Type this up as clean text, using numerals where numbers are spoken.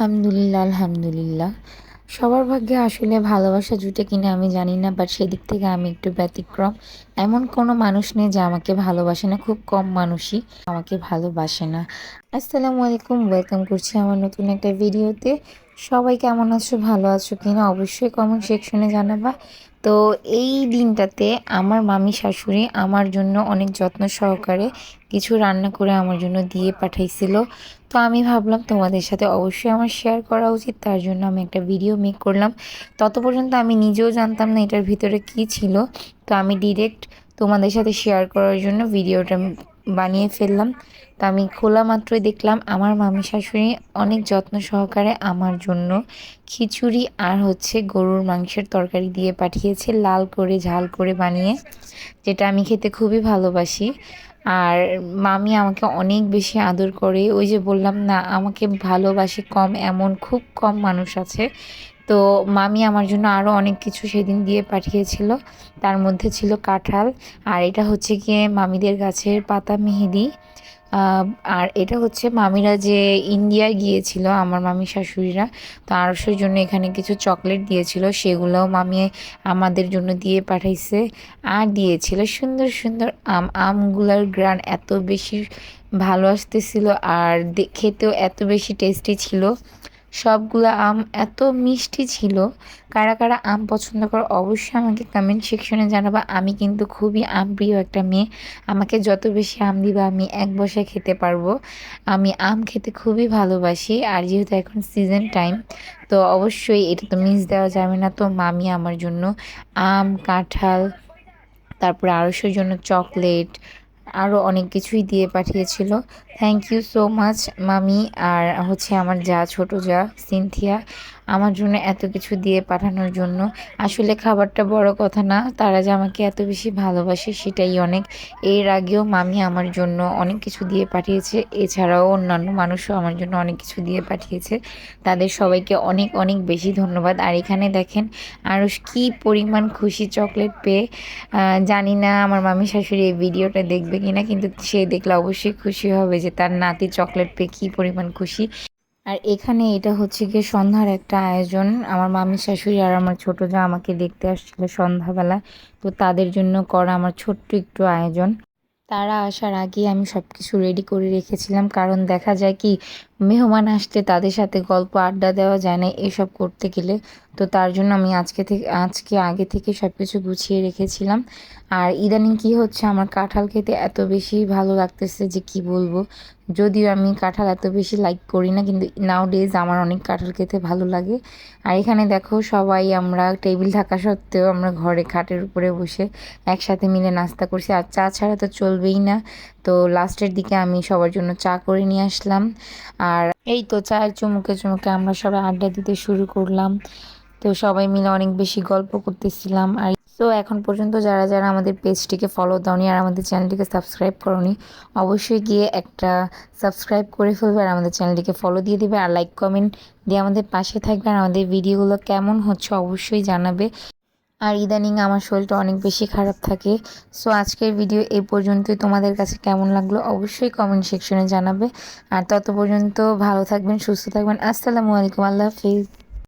আলহামদুলিল্লাহ, আলহামদুলিল্লাহ। সবার ভাগ্যে আসলে ভালোবাসা জুটে কিনা আমি জানি না, বাট সেদিক থেকে আমি একটু ব্যতিক্রম। এমন কোনো মানুষ নেই যে আমাকে ভালোবাসে না, খুব কম মানুষই আমাকে ভালোবাসে না। আসসালামু আলাইকুম, ওয়েলকাম করছি আমার নতুন একটা ভিডিওতে। সবাই কেমন আছো, ভালো আছো কিনা অবশ্যই কমেন্ট সেকশনে জানাবা। তো এই দিনটাতে আমার মামি শাশুড়ি আমার জন্য অনেক যত্ন সহকারে কিছু রান্না করে আমার জন্য দিয়ে পাঠাইছিল। তো আমি ভাবলাম তোমাদের সাথে অবশ্যই আমার শেয়ার করা উচিত, তার জন্য আমি একটা ভিডিও মেক করলাম। তত পর্যন্ত আমি নিজেও জানতাম না এটার ভিতরে কি ছিল। তো আমি ডিরেক্ট তোমাদের সাথে শেয়ার করার জন্য ভিডিওটা বানিয়ে ফেললাম। তো আমি খোলা মাত্রই দেখলাম আমার মামি শাশুড়ি অনেক যত্ন সহকারে আমার জন্য খিচুড়ি আর গরুর মাংসের তরকারি দিয়ে পাঠিয়েছে, লাল করে ঝাল করে বানিয়ে, যেটা আমি খেতে খুবই ভালোবাসি। আর মামি আমাকে অনেক বেশি আদর করে, ওই যে বললাম না আমাকে ভালোবাসে কম, এমন খুব কম মানুষ আছে। তো মামি আমার জন্য আরও অনেক কিছু সেদিন দিয়ে পাঠিয়েছিল, তার মধ্যে ছিল কাঁঠাল, আর এটা গিয়ে মামিদের গাছের পাতা মেহেদি। আর এটা মামিরা যে ইন্ডিয়া গিয়েছিল আমার মামি শাশুড়িরা, তো আরশের জন্য এখানে কিছু চকলেট দিয়েছিল, সেগুলোও মামি আমাদের জন্য দিয়ে পাঠাইছে। আর দিয়েছিল সুন্দর সুন্দর আমগুলার গ্রান এত বেশি ভালো আসতেছিল, আর খেতেও এত বেশি টেস্টি ছিল। সবগুলো আম এত মিষ্টি ছিল। কারা কারা আম পছন্দ করো অবশ্যই আমাকে কমেন্ট সেকশনে জানাবা। আমি কিন্তু খুবই আম প্রিয় একটা মেয়ে, আমাকে যত বেশি আম দিবা আমি এক বসায় খেতে পারবো। আমি আম খেতে খুবই ভালোবাসি, আর যেহেতু এখন সিজন টাইম, তো অবশ্যই এটা তো মিস দেওয়া যাবে না। তো মামি আমার জন্য আম, কাঁঠাল, তারপরে আড়শের জন্য চকলেট, আরও অনেক কিছুই দিয়ে পাঠিয়েছিল। থ্যাংক ইউ সো মাচ মামি। আর আমার ছোট যা সিনথিয়া, আমার জন্য এত কিছু দিয়ে পাঠানোর জন্য। আসলে খাবারটা বড় কথা না, তারা যে আমাকে এত বেশি ভালোবাসে সেটাই অনেক। এর আগেও মামি আমার জন্য অনেক কিছু দিয়ে পাঠিয়েছে, এছাড়াও অন্যান্য মানুষও আমার জন্য অনেক কিছু দিয়ে পাঠিয়েছে। তাদের সবাইকে অনেক অনেক বেশি ধন্যবাদ। আর এখানে দেখেন আরশ কি পরিমাণ খুশি চকলেট পেয়ে। জানি না আমার মামি শাশুড়ি এই ভিডিওটা দেখবে কিনা, কিন্তু সে দেখলে অবশ্যই খুশি হবে যে তার নাতি চকলেট পেয়ে কী পরিমাণ খুশি। আর এখানে এটা গিয়ে সন্ধ্যার একটা আয়োজন, আমার মামি শাশুড়ি আর আমার ছোট যা আমাকে দেখতে আসছিল সন্ধ্যাবেলা, তো তাদের জন্য করা আমার ছোট্ট একটু আয়োজন। তারা আসার আগেই আমি সব কিছু রেডি করে রেখেছিলাম, কারণ দেখা যায় কি মেহমান আসতে তাদের সাথে গল্প আড্ডা দেওয়া যায় না এসব করতে গেলে। তো তার জন্য আমি আজকে আগে থেকে সব কিছু গুছিয়ে রেখেছিলাম। আর ইদানিং কি হচ্ছে, আমার কাঁঠাল খেতে এত বেশি ভালো লাগতেছে যে কি বলবো। যদিও আমি কাঁঠাল এত বেশি লাইক করি না, কিন্তু নাও ডেজ আমার অনেক কাঁঠাল খেতে ভালো লাগে। আর এখানে দেখো সবাই আমরা টেবিল থাকা সত্ত্বেও আমরা ঘরে খাটের উপরে বসে একসাথে মিলে নাস্তা করছি, আর চা ছাড়া তো চলবেই না। তো লাস্টের দিকে আমি সবার জন্য চা করে নিয়ে আসলাম। আর এই তো চায়ের চুমুকে চুমুকে আমরা সবাই আড্ডা দিতে শুরু করলাম। তো সবাই মিলে অনেক বেশি গল্প করতেছিলাম। আর তো এখন পর্যন্ত যারা যারা আমাদের পেজটিকে ফলো দাওনি আর আমাদের চ্যানেলটিকে সাবস্ক্রাইব করনি, অবশ্যই গিয়ে একটা সাবস্ক্রাইব করে ফেলবে, আর আমাদের চ্যানেলটিকে ফলো দিয়ে দিবে, আর লাইক কমেন্ট দিয়ে আমাদের পাশে থাকবে। আর আমাদের ভিডিওগুলো কেমন হচ্ছে অবশ্যই জানাবে। আর ইদানিং আমার শরীরটা অনেক বেশি খারাপ থাকে। সো আজকের ভিডিও এই পর্যন্তই, তোমাদের কাছে কেমন লাগলো অবশ্যই কমেন্ট সেকশনে জানাবে। আর তত পর্যন্ত ভালো থাকবেন, সুস্থ থাকবেন। আসসালামু আলাইকুম, আল্লাহ হাফিজ।